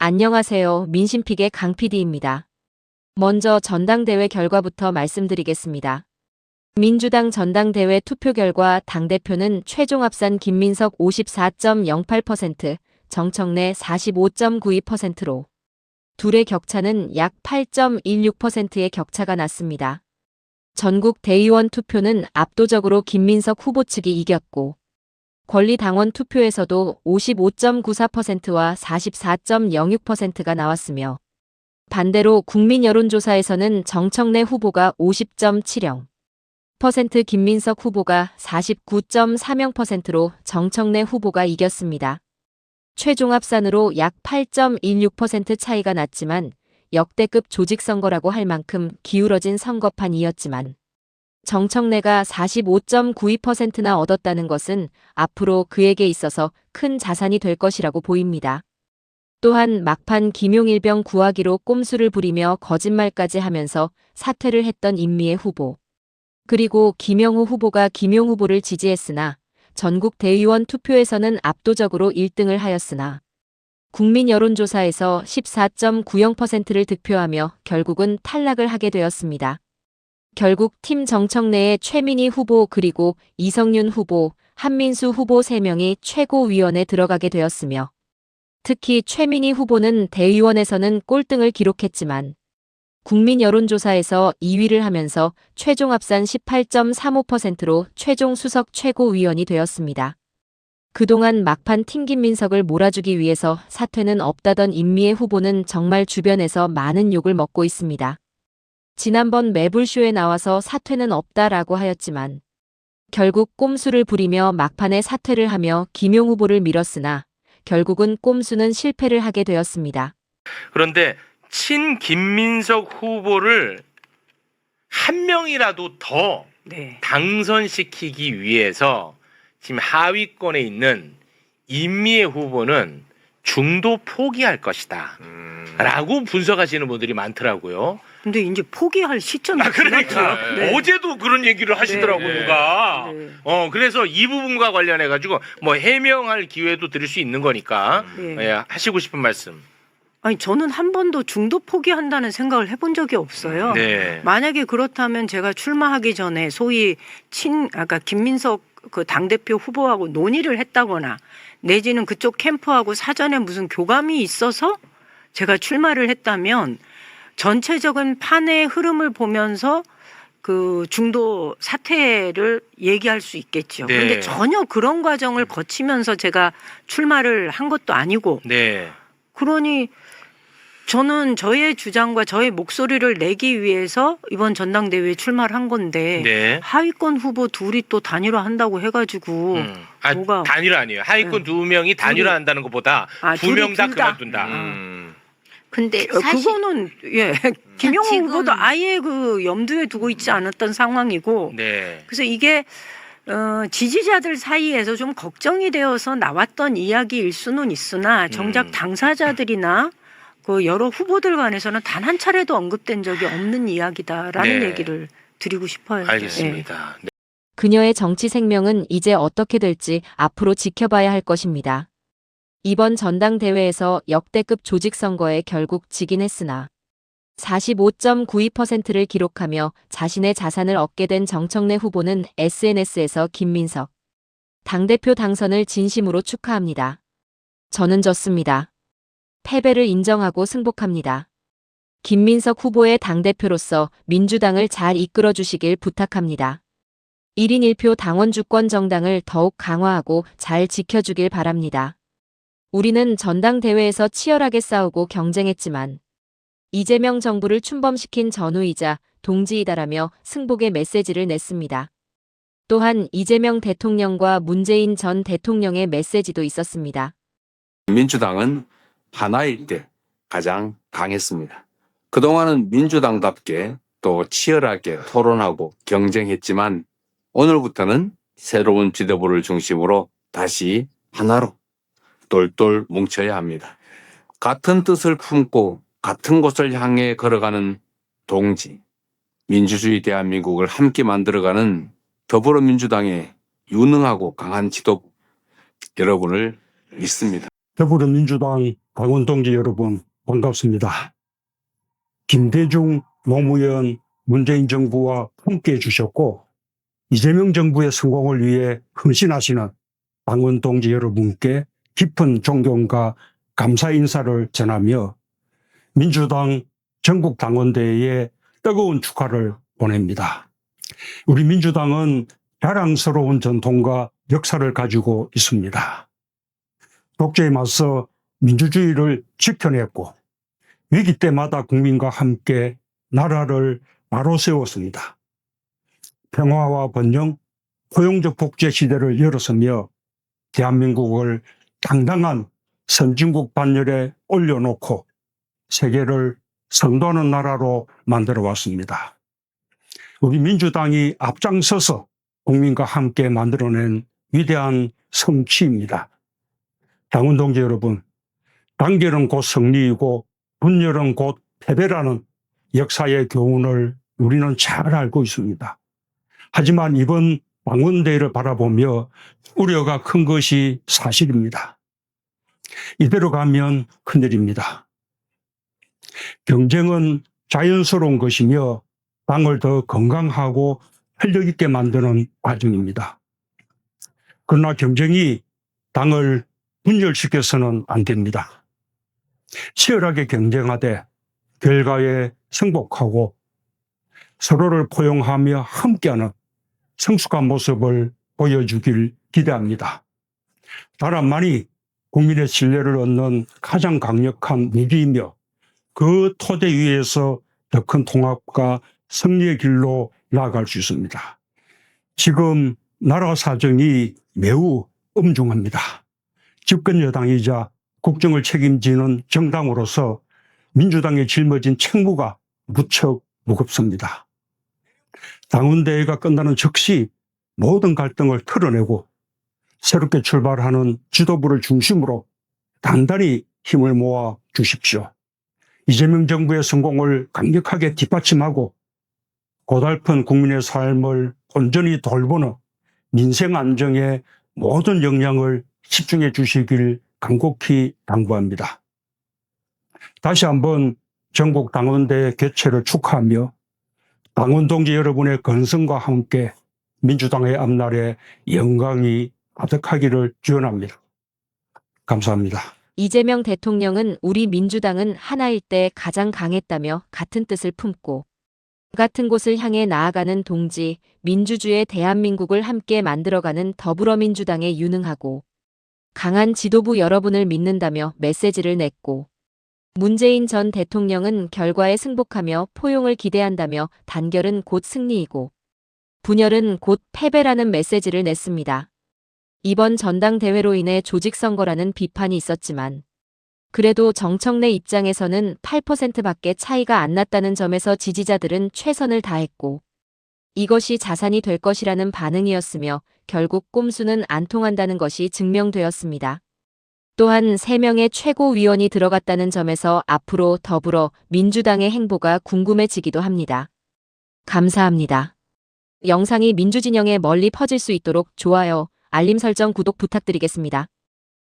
안녕하세요. 민심픽의 강 PD입니다. 먼저 전당대회 결과부터 말씀드리겠습니다. 민주당 전당대회 투표 결과 당대표는 최종 합산 김민석 54.08%, 정청래 45.92%로 둘의 격차는 약 8.16%의 격차가 났습니다. 전국 대의원 투표는 압도적으로 김민석 후보 측이 이겼고 권리당원 투표에서도 55.94%와 44.06%가 나왔으며 반대로 국민 여론조사에서는 정청래 후보가 50.70%, 김민석 후보가 49.30%로 정청래 후보가 이겼습니다. 최종 합산으로 약 8.16% 차이가 났지만 역대급 조직선거라고 할 만큼 기울어진 선거판이었지만 정청래가 45.92%나 얻었다는 것은 앞으로 그에게 있어서 큰 자산이 될 것이라고 보입니다. 또한 막판 김용일병 구하기로 꼼수를 부리며 거짓말까지 하면서 사퇴를 했던 임미애 후보, 그리고 김영우 후보가 김용 후보를 지지했으나 전국 대의원 투표에서는 압도적으로 1등을 하였으나 국민 여론조사에서 14.90%를 득표하며 결국은 탈락을 하게 되었습니다. 결국 팀 정청래의 최민희 후보 그리고 이성윤 후보, 한민수 후보 3명이 최고위원에 들어가게 되었으며 특히 최민희 후보는 대의원에서는 꼴등을 기록했지만 국민 여론조사에서 2위를 하면서 최종 합산 18.35%로 최종 수석 최고위원이 되었습니다. 그동안 막판 팀 김민석을 몰아주기 위해서 사퇴는 없다던 임미애 후보는 정말 주변에서 많은 욕을 먹고 있습니다. 지난번 매불쇼에 나와서 사퇴는 없다라고 하였지만 결국 꼼수를 부리며 막판에 사퇴를 하며 김용 후보를 밀었으나 결국은 꼼수는 실패를 하게 되었습니다. 그런데 친 김민석 후보를 한 명이라도 더 당선시키기 위해서 지금 하위권에 있는 임미애 후보는 중도 포기할 것이다 라고 분석하시는 분들이 많더라고요. 근데 이제 포기할 시점이 그러니까 네. 어제도 그런 얘기를 하시더라고요. 네. 누가. 네. 그래서 이 부분과 관련해 가지고 뭐 해명할 기회도 드릴 수 있는 거니까 예, 하시고 싶은 말씀. 아니 저는 한 번도 중도 포기한다는 생각을 해본 적이 없어요. 네. 만약에 그렇다면 제가 출마하기 전에 소위 아까 김민석 그 당대표 후보하고 논의를 했다거나 내지는 그쪽 캠프하고 사전에 무슨 교감이 있어서 제가 출마를 했다면 전체적인 판의 흐름을 보면서 그 중도 사퇴를 얘기할 수 있겠죠. 네. 그런데 전혀 그런 과정을 거치면서 제가 출마를 한 것도 아니고 네. 그러니 저는 저의 주장과 저의 목소리를 내기 위해서 이번 전당대회에 출마를 한 건데 네. 하위권 후보 둘이 또 단일화한다고 해가지고 뭐가 단일화 아니에요. 하위권 두 명이 단일화한다는 것보다 두 명 다 그만둔다. 근데 사실 그거는 김영호 지금 후보도 아예 그 염두에 두고 있지 않았던 상황이고 네. 그래서 이게 지지자들 사이에서 좀 걱정이 되어서 나왔던 이야기일 수는 있으나 정작 당사자들이나 그 여러 후보들 간에서는 단 한 차례도 언급된 적이 없는 이야기다라는 네. 얘기를 드리고 싶어요. 알겠습니다. 네. 그녀의 정치 생명은 이제 어떻게 될지 앞으로 지켜봐야 할 것입니다. 이번 전당대회에서 역대급 조직선거에 결국 지긴 했으나 45.92%를 기록하며 자신의 자산을 얻게 된 정청래 후보는 SNS에서 김민석 당대표 당선을 진심으로 축하합니다. 저는 졌습니다. 패배를 인정하고 승복합니다. 김민석 후보의 당대표로서 민주당을 잘 이끌어 주시길 부탁합니다. 1인 1표 당원 주권 정당을 더욱 강화하고 잘 지켜주길 바랍니다. 우리는 전당대회에서 치열하게 싸우고 경쟁했지만 이재명 정부를 춘범시킨 전우이자 동지이다라며 승복의 메시지를 냈습니다. 또한 이재명 대통령과 문재인 전 대통령의 메시지도 있었습니다. 민주당은 하나일 때 가장 강했습니다. 그동안은 민주당답게 또 치열하게 토론하고 경쟁했지만 오늘부터는 새로운 지도부를 중심으로 다시 하나로 똘똘 뭉쳐야 합니다. 같은 뜻을 품고 같은 곳을 향해 걸어가는 동지, 민주주의 대한민국을 함께 만들어가는 더불어민주당의 유능하고 강한 지도부 여러분을 믿습니다. 더불어민주당 강원동지 여러분 반갑습니다. 김대중 노무현 문재인 정부와 함께해 주셨고 이재명 정부의 성공을 위해 헌신하시는 당원동지 여러분께 깊은 존경과 감사 인사를 전하며 민주당 전국 당원대회에 뜨거운 축하를 보냅니다. 우리 민주당은 자랑스러운 전통과 역사를 가지고 있습니다. 독재에 맞서 민주주의를 지켜냈고 위기 때마다 국민과 함께 나라를 바로 세웠습니다. 평화와 번영, 포용적 복제 시대를 열어서며 대한민국을 당당한 선진국 반열에 올려놓고 세계를 선도하는 나라로 만들어 왔습니다. 우리 민주당이 앞장서서 국민과 함께 만들어낸 위대한 성취입니다. 당원동지 여러분, 단결은 곧 승리이고 분열은 곧 패배라는 역사의 교훈을 우리는 잘 알고 있습니다. 하지만 이번 당원대회를 바라보며 우려가 큰 것이 사실입니다. 이대로 가면 큰일입니다. 경쟁은 자연스러운 것이며 당을 더 건강하고 활력 있게 만드는 과정입니다. 그러나 경쟁이 당을 분열시켜서는 안 됩니다. 치열하게 경쟁하되 결과에 승복하고 서로를 포용하며 함께하는 성숙한 모습을 보여주길 기대합니다. 단합만이 국민의 신뢰를 얻는 가장 강력한 무기이며 그 토대 위에서 더 큰 통합과 승리의 길로 나아갈 수 있습니다. 지금 나라 사정이 매우 엄중합니다. 집권 여당이자 국정을 책임지는 정당으로서 민주당에 짊어진 책무가 무척 무겁습니다. 당원대회가 끝나는 즉시 모든 갈등을 털어내고 새롭게 출발하는 지도부를 중심으로 단단히 힘을 모아 주십시오. 이재명 정부의 성공을 강력하게 뒷받침하고 고달픈 국민의 삶을 온전히 돌보는 민생 안정에 모든 역량을 집중해 주시길 간곡히 당부합니다. 다시 한번 전국 당원대회 개최를 축하하며 당원동지 여러분의 건승과 함께 민주당의 앞날에 영광이 가득하기를 기원합니다. 감사합니다. 이재명 대통령은 우리 민주당은 하나일 때 가장 강했다며 같은 뜻을 품고 같은 곳을 향해 나아가는 동지, 민주주의 대한민국을 함께 만들어가는 더불어민주당에 유능하고 강한 지도부 여러분을 믿는다며 메시지를 냈고 문재인 전 대통령은 결과에 승복하며 포용을 기대한다며 단결은 곧 승리이고 분열은 곧 패배라는 메시지를 냈습니다. 이번 전당대회로 인해 조직선거라는 비판이 있었지만 그래도 정청래 입장에서는 8%밖에 차이가 안 났다는 점에서 지지자들은 최선을 다했고 이것이 자산이 될 것이라는 반응이었으며 결국 꼼수는 안 통한다는 것이 증명되었습니다. 또한 3명의 최고위원이 들어갔다는 점에서 앞으로 더불어 민주당의 행보가 궁금해지기도 합니다. 감사합니다. 영상이 민주진영에 멀리 퍼질 수 있도록 좋아요, 알림 설정, 구독 부탁드리겠습니다.